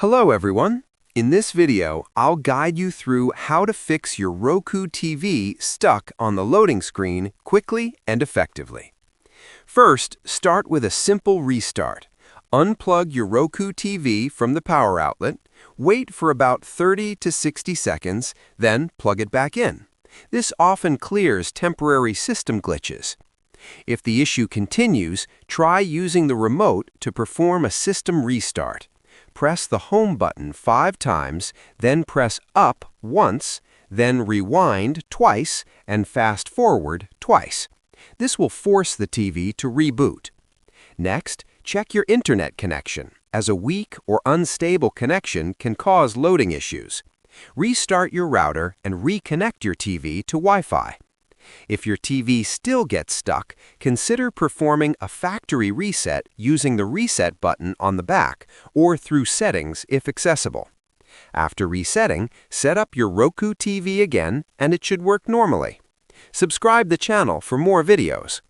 Hello everyone. In this video, I'll guide you through how to fix your Roku TV stuck on the loading screen quickly and effectively. First, start with a simple restart. Unplug your Roku TV from the power outlet, wait for about 30 to 60 seconds, then plug it back in. This often clears temporary system glitches. If the issue continues, try using the remote to perform a system restart. Press the Home button 5 times, then press Up once, then Rewind twice, and Fast Forward twice. This will force the TV to reboot. Next, check your internet connection, as a weak or unstable connection can cause loading issues. Restart your router and reconnect your TV to Wi-Fi. If your TV still gets stuck, consider performing a factory reset using the Reset button on the back or through Settings if accessible. After resetting, set up your Roku TV again and it should work normally. Subscribe the channel for more videos.